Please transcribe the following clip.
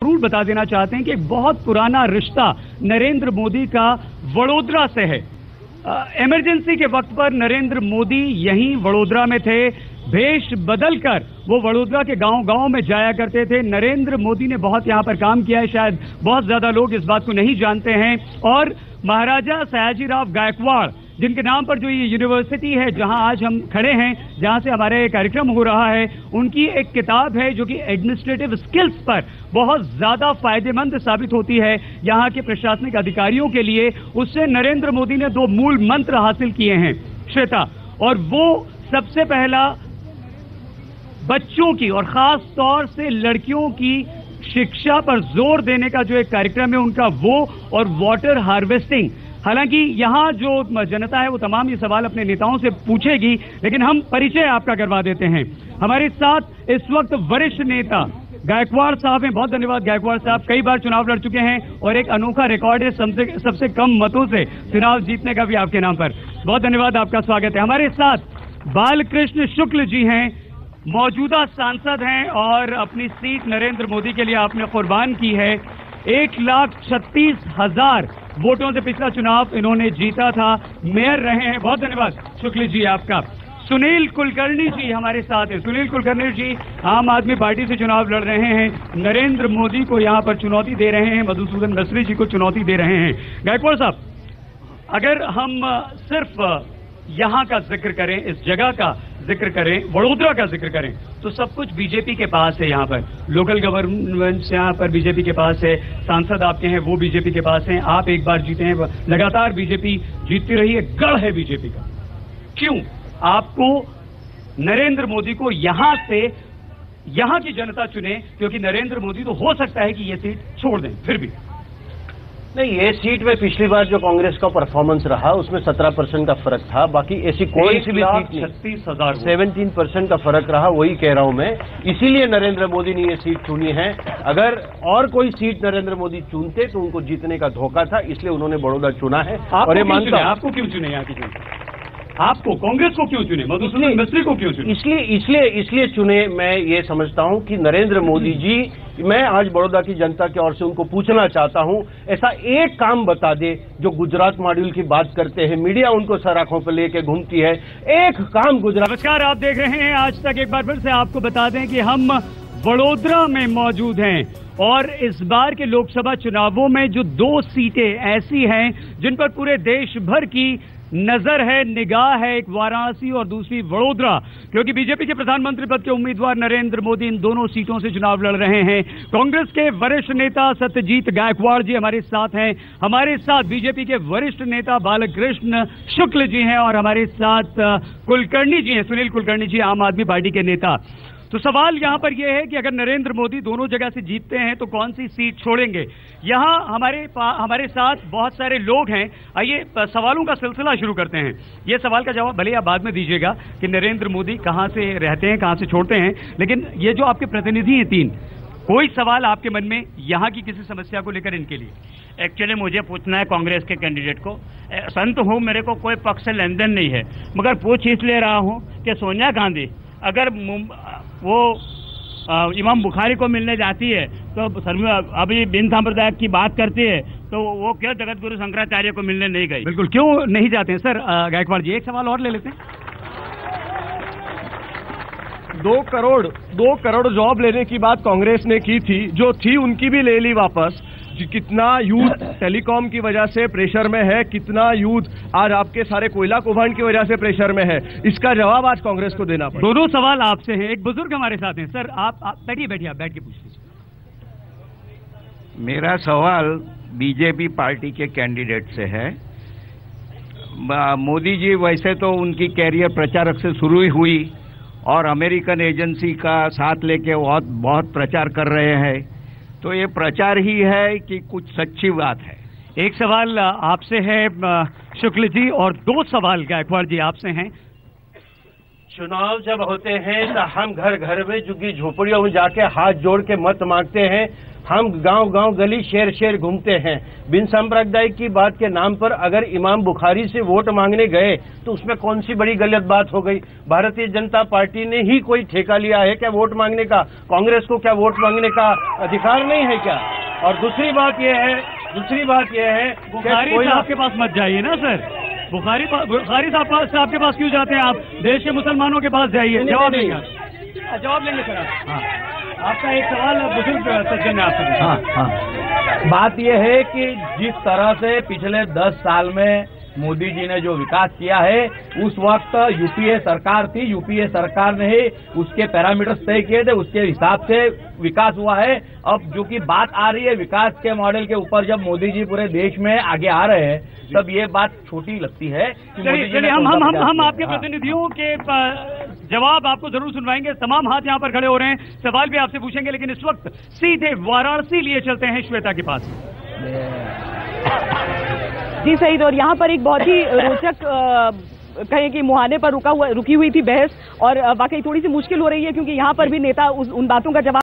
जरूर बता देना चाहते हैं कि एक बहुत पुराना रिश्ता नरेंद्र मोदी का वडोदरा से है। इमरजेंसी के वक्त पर नरेंद्र मोदी यहीं वडोदरा में थे। भेष बदलकर वो वडोदरा के गांव-गांव में जाया करते थे। नरेंद्र मोदी ने बहुत यहां पर काम किया है, शायद बहुत ज्यादा लोग इस बात को नहीं जानते हैं। और महाराजा सयाजीराव गायकवाड़ जिनके नाम पर जो ये यूनिवर्सिटी है जहां आज हम खड़े हैं, जहां से हमारा ये कार्यक्रम हो रहा है, उनकी एक किताब है जो कि एडमिनिस्ट्रेटिव स्किल्स पर बहुत ज्यादा फायदेमंद साबित होती है यहां के प्रशासनिक अधिकारियों के लिए। उससे नरेंद्र मोदी ने 2 मूल मंत्र हासिल किए हैं श्वेता, और वो सबसे पहला बच्चों की और खास तौर से लड़कियों की शिक्षा पर जोर देने का जो एक कार्यक्रम है उनका, वो और वाटर हार्वेस्टिंग। हालांकि यहां जो जनता है वो तमाम ये सवाल अपने नेताओं से पूछेगी, लेकिन हम परिचय आपका करवा देते हैं। हमारे साथ इस वक्त वरिष्ठ नेता गायकवाड़ साहब हैं। बहुत धन्यवाद गायकवाड़ साहब, कई बार चुनाव लड़ चुके हैं और एक अनोखा रिकॉर्ड है सबसे कम मतों से चुनाव जीतने का भी आपके नाम पर। बहुत धन्यवाद, आपका स्वागत है। हमारे साथ बालकृष्ण शुक्ल जी हैं, मौजूदा सांसद हैं और अपनी सीट नरेंद्र मोदी के लिए आपने कुर्बान की है। 1,36,000 वोटों से पिछला चुनाव इन्होंने जीता था, मेयर रहे हैं। बहुत धन्यवाद शुक्ल जी आपका। सुनील कुलकर्णी जी हमारे साथ हैं। सुनील कुलकर्णी जी आम आदमी पार्टी से चुनाव लड़ रहे हैं, नरेंद्र मोदी को यहां पर चुनौती दे रहे हैं, मधुसूदन मिस्त्री जी को चुनौती दे रहे हैं। गायकवाड़ साहब, अगर हम सिर्फ यहां का जिक्र करें, इस जगह का जिक्र करें, वडोदरा का जिक्र करें, तो सब कुछ बीजेपी के पास है। यहाँ पर लोकल गवर्नमेंट यहाँ पर बीजेपी के पास है, सांसद आपके हैं वो बीजेपी के पास हैं, आप एक बार जीते हैं, लगातार बीजेपी जीतती रही है, गढ़ है बीजेपी का। क्यों आपको नरेंद्र मोदी को यहां से यहां की जनता चुने? क्योंकि नरेंद्र मोदी तो हो सकता है कि ये सीट छोड़ दें, फिर भी नहीं, ये सीट में पिछली बार जो कांग्रेस का परफॉर्मेंस रहा उसमें 17% का फर्क था। बाकी ऐसी कोई सी भी सीट नहीं, 36,000 17% का फर्क रहा, वही कह रहा हूं मैं। इसीलिए नरेंद्र मोदी ने ये सीट चुनी है। अगर और कोई सीट नरेंद्र मोदी चुनते तो उनको जीतने का धोखा था, इसलिए उन्होंने बड़ौदा चुना है। और ये मानता हूं। आपको क्यों चुने यहाँ की जनता? आपको कांग्रेस को क्यों चुने, मधुसूदन मिस्त्री को क्यों चुने? इसलिए चुने। मैं ये समझता हूं कि नरेंद्र मोदी जी, मैं आज बड़ौदा की जनता की ओर से उनको पूछना चाहता हूं, ऐसा एक काम बता दे जो गुजरात मॉड्यूल की बात करते हैं, मीडिया उनको सर आंखों पर लेके घूमती है, एक काम गुजरात। नमस्कार, आप देख रहे हैं आज तक। एक बार फिर से आपको बता दें कि हम वडोदरा में मौजूद हैं और इस बार के लोकसभा चुनावों में जो 2 सीटें ऐसी हैं जिन पर पूरे देश भर की नजर है, निगाह है, एक वाराणसी और दूसरी वडोदरा, क्योंकि बीजेपी के प्रधानमंत्री पद के उम्मीदवार नरेंद्र मोदी इन दोनों सीटों से चुनाव लड़ रहे हैं। कांग्रेस के वरिष्ठ नेता सत्यजीत गायकवाड़ जी हमारे साथ हैं, हमारे साथ बीजेपी के वरिष्ठ नेता बालकृष्ण शुक्ल जी हैं और हमारे साथ कुलकर्णी जी हैं, सुनील कुलकर्णी जी, आम आदमी पार्टी के नेता। तो सवाल यहां पर यह है कि अगर नरेंद्र मोदी दोनों जगह से जीतते हैं तो कौन सी सीट छोड़ेंगे? यहां हमारे साथ बहुत सारे लोग हैं। आइए सवालों का सिलसिला शुरू करते हैं। यह सवाल का जवाब भले आप बाद में दीजिएगा कि नरेंद्र मोदी कहां से रहते हैं, कहां से छोड़ते हैं, लेकिन ये जो आपके प्रतिनिधि हैं 3, कोई सवाल आपके मन में यहां की किसी समस्या को लेकर इनके लिए? एक्चुअली मुझे पूछना है कांग्रेस के कैंडिडेट को। संत हूं, मेरे को कोई पक्ष से लेन देन नहीं है, मगर पूछ इसलिए रहा हूं कि सोनिया गांधी अगर वो इमाम बुखारी को मिलने जाती है तो अभी बिन सांप्रदायिक की बात करती है, तो वो क्यों जगत गुरु शंकराचार्य को मिलने नहीं गई? बिल्कुल, क्यों नहीं जाते हैं सर? गायकवाड़ जी, एक सवाल और ले लेते हैं। 2 करोड़ जॉब लेने की बात कांग्रेस ने की थी, जो थी उनकी भी ले ली वापस। कितना यूथ टेलीकॉम की वजह से प्रेशर में है, कितना यूथ आज आपके सारे कोयला कौभांड की वजह से प्रेशर में है, इसका जवाब आज कांग्रेस को देना पड़ेगा। दोनों सवाल आपसे हैं। एक बुजुर्ग हमारे साथ हैं। सर आप बैठिए, आप बैठ के पूछ लीजिए। मेरा सवाल बीजेपी पार्टी के कैंडिडेट से है। मोदी जी वैसे तो उनकी कैरियर प्रचारक से शुरू ही हुई और अमेरिकन एजेंसी का साथ लेके बहुत प्रचार कर रहे हैं, तो ये प्रचार ही है कि कुछ सच्ची बात है? एक सवाल आपसे है शुक्ल जी और 2 सवाल गायकवाड़ जी आपसे हैं। चुनाव जब होते हैं तो हम घर घर में झुग्गी झोपड़ियों में जाके हाथ जोड़ के मत मांगते हैं। हम गांव गांव गली शहर शहर घूमते हैं। बिन सांप्रदायिक की बात के नाम पर अगर इमाम बुखारी से वोट मांगने गए तो उसमें कौन सी बड़ी गलत बात हो गई? भारतीय जनता पार्टी ने ही कोई ठेका लिया है क्या वोट मांगने का? कांग्रेस को क्या वोट मांगने का अधिकार नहीं है क्या? और दूसरी बात यह है बुखारी साहब के पास मत जाइए ना सर। बुखारी साहब आपके पास क्यों जाते हैं आप? देश के मुसलमानों के पास जाइए, जवाब लेंगे सर आप। हाँ। आपका एक सवाल बुजुर्ग सज्जन ने आपसे पूछा। बात यह है कि जिस तरह से पिछले 10 साल में मोदी जी ने जो विकास किया है, उस वक्त यूपीए सरकार थी, यूपीए सरकार ने ही उसके पैरामीटर्स तय किए थे, उसके हिसाब से विकास हुआ है। अब जो कि बात आ रही है विकास के मॉडल के ऊपर, जब मोदी जी पूरे देश में आगे आ रहे हैं, तब ये बात छोटी लगती है। चलिए हम आपके प्रतिनिधियों के जवाब आपको जरूर सुनवाएंगे। तमाम हाथ यहाँ पर खड़े हो रहे हैं, सवाल भी आपसे पूछेंगे, लेकिन इस वक्त सीधे वाराणसी लिए चलते हैं श्वेता के पास। जी सही। और यहाँ पर एक बहुत ही रोचक कहें कि मुहाने पर रुकी हुई थी बहस, और वाकई थोड़ी सी मुश्किल हो रही है, क्योंकि यहाँ पर भी नेता उन बातों का जवाब